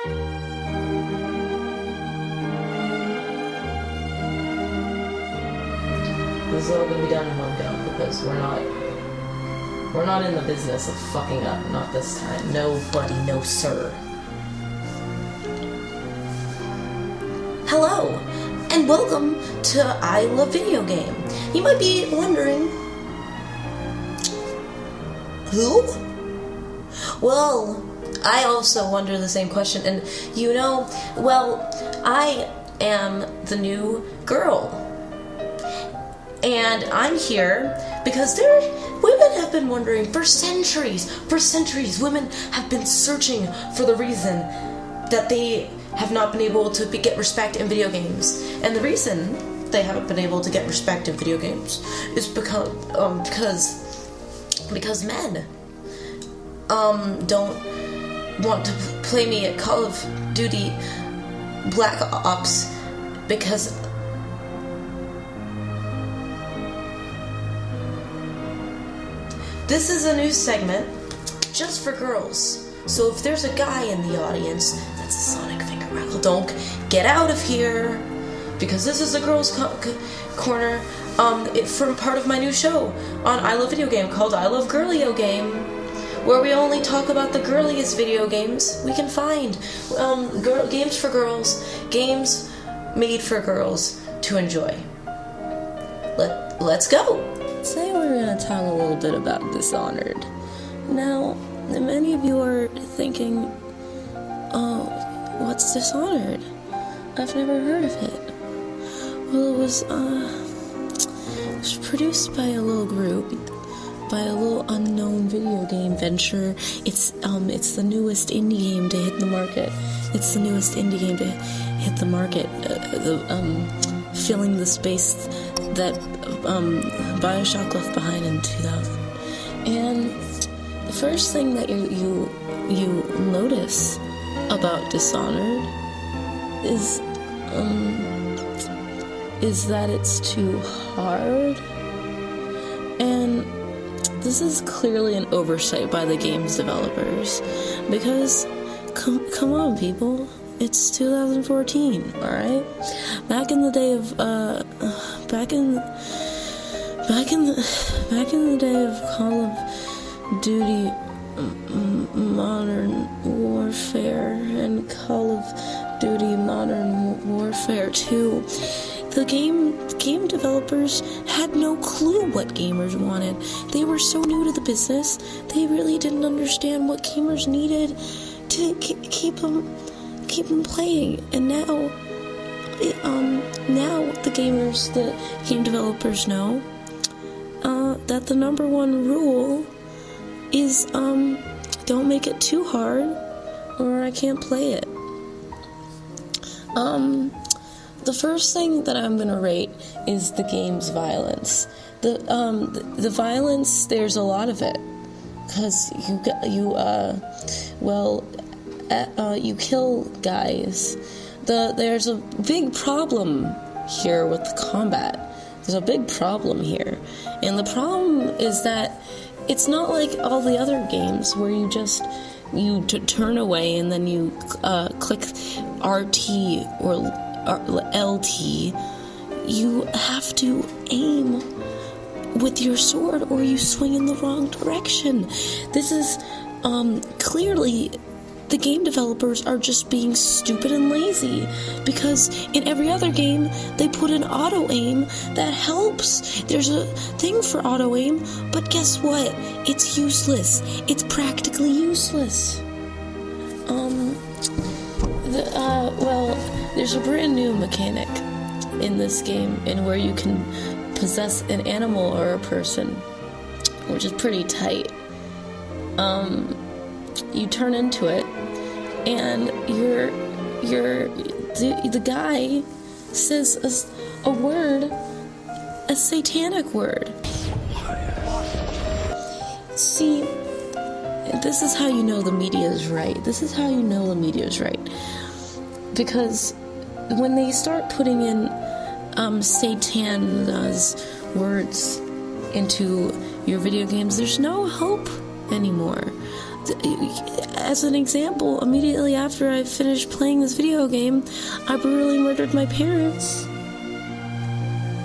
This is all gonna be done in one go because we're not in the business of fucking up. Not this time. Nobody, no sir. Hello, and welcome to I Love Video Game. You might be wondering, who? Well, I also wonder the same question, and I am the new girl. And I'm here because women have been wondering for centuries, women have been searching for the reason that they have not been able to get respect in video games. And the reason they haven't been able to get respect in video games is because men don't want to play me at Call of Duty Black Ops because this is a new segment just for girls. So if there's a guy in the audience, that's a sonic finger waggle. Don't get out of here, because this is a girls' corner from part of my new show on I Love Video Game called I Love Girlio Game, where we only talk about the girliest video games we can find. Games for girls, games made for girls to enjoy. Let's go. Today we're going to talk a little bit about Dishonored. Now, many of you are thinking, oh, what's Dishonored? I've never heard of it. Well, it was produced by a little group, by a little unknown video game venture. It's the newest indie game to hit the market. Filling the space that Bioshock left behind in 2000. And the first thing that you notice about Dishonored is that it's too hard. And this is clearly an oversight by the game's developers, because come on, people. It's 2014, alright? Back in the day of Call of Duty Modern Warfare and Call of Duty Modern Warfare 2, the game developers had no clue what gamers wanted. They were so new to the business, they really didn't understand what gamers needed to keep them playing. And now the game developers know that the number one rule is don't make it too hard or I can't play it. The first thing that I'm gonna rate is the game's violence. The violence, there's a lot of it, because you kill guys. There's a big problem here with the combat. There's a big problem here. And the problem is that it's not like all the other games where you turn away and then you click RT or LT. You have to aim with your sword or you swing in the wrong direction. This is clearly the game developers are just being stupid and lazy, because in every other game they put an auto aim that helps. There's a thing for auto aim, but guess what? It's useless. It's practically useless. There's a brand new mechanic in this game in where you can possess an animal or a person, which is pretty tight. You turn into it, and the guy says a word, a satanic word. See, this is how you know the media is right. Because when they start putting in Satan's words into your video games, there's no hope anymore. as an example, immediately after I finished playing this video game, I brutally murdered my parents.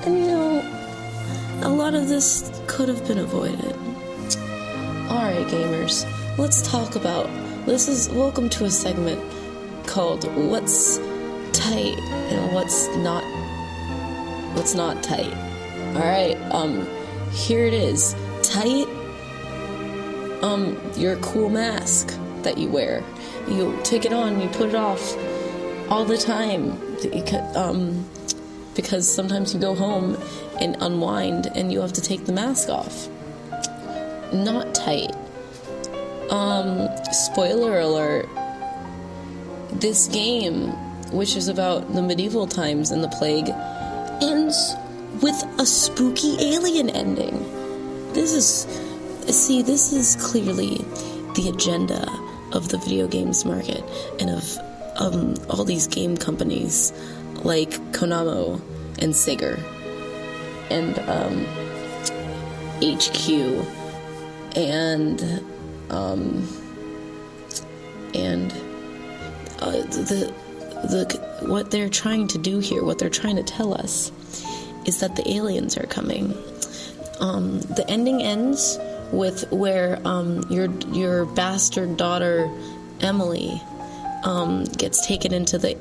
And you know, a lot of this could have been avoided. Alright, gamers, let's talk about, welcome to a segment called What's Tight and What's Not Tight. Alright, here it is. Tight, your cool mask that you wear. You take it on, you put it off all the time, because sometimes you go home and unwind and you have to take the mask off. Not tight. Spoiler alert, this game, which is about the medieval times and the plague, ends with a spooky alien ending. This is clearly the agenda of the video games market and of all these game companies like Konami and Sega and HQ and what they're trying to do here, what they're trying to tell us, is that the aliens are coming. The ending ends with where your bastard daughter Emily gets taken into the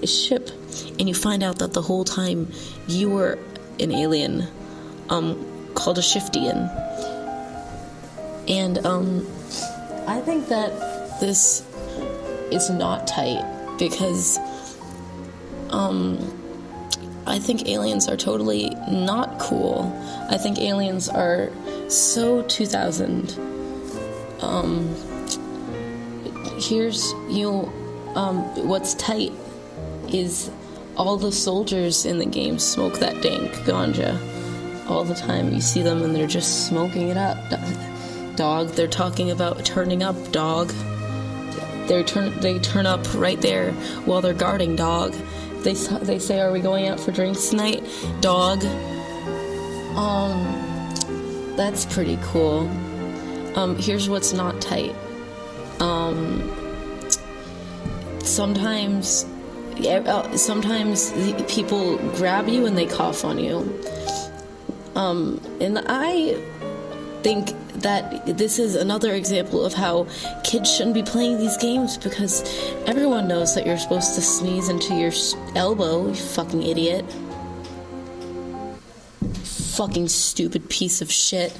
ship, and you find out that the whole time you were an alien called a Shiftian. And I think that this is not tight because I think aliens are totally not cool. I think aliens are so 2000. What's tight is all the soldiers in the game smoke that dank ganja all the time. You see them and they're just smoking it up. Dog, they're talking about turning up, dog. They turn up right there while they're guarding, dog. They say, are we going out for drinks tonight, dog? That's pretty cool. Here's what's not tight. Sometimes people grab you and they cough on you. And I think that this is another example of how kids shouldn't be playing these games, because everyone knows that you're supposed to sneeze into your elbow, you fucking idiot. Fucking stupid piece of shit.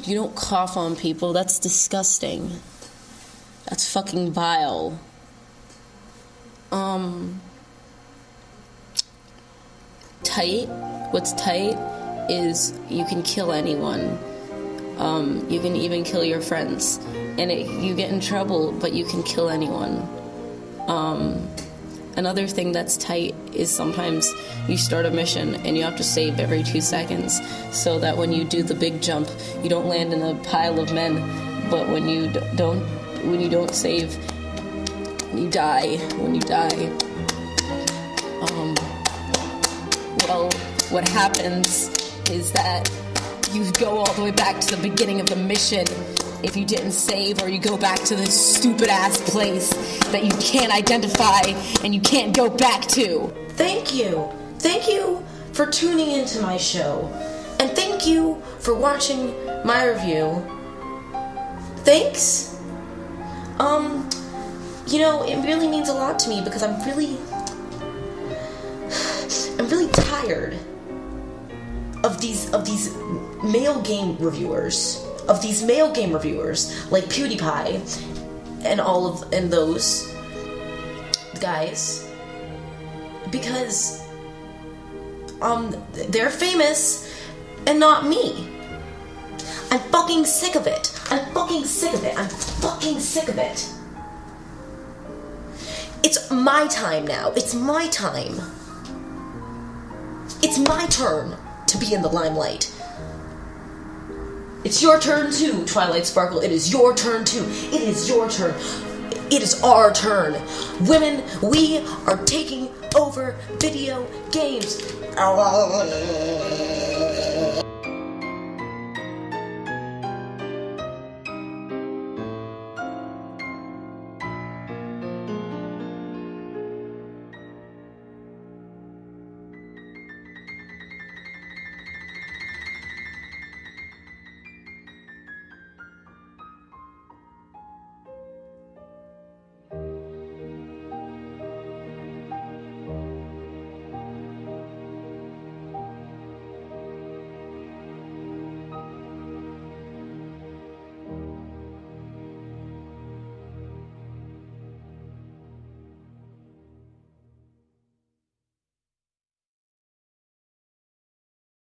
You don't cough on people, that's disgusting. That's fucking vile. Tight? What's tight is you can kill anyone. You can even kill your friends. And you get in trouble, but you can kill anyone. Another thing that's tight is sometimes you start a mission and you have to save every 2 seconds, so that when you do the big jump, you don't land in a pile of men. But when you don't save, you die. When you die, well, what happens is that you go all the way back to the beginning of the mission if you didn't save, or you go back to this stupid-ass place that you can't identify and you can't go back to. Thank you. Thank you for tuning into my show. And thank you for watching my review. Thanks. It really means a lot to me, because I'm really tired of these male game reviewers, like PewDiePie and those guys, because they're famous and not me. I'm fucking sick of it. It's my time now. It's my time. It's my turn to be in the limelight. It's your turn too, Twilight Sparkle. It is your turn too. It is your turn. It is our turn. Women, we are taking over video games.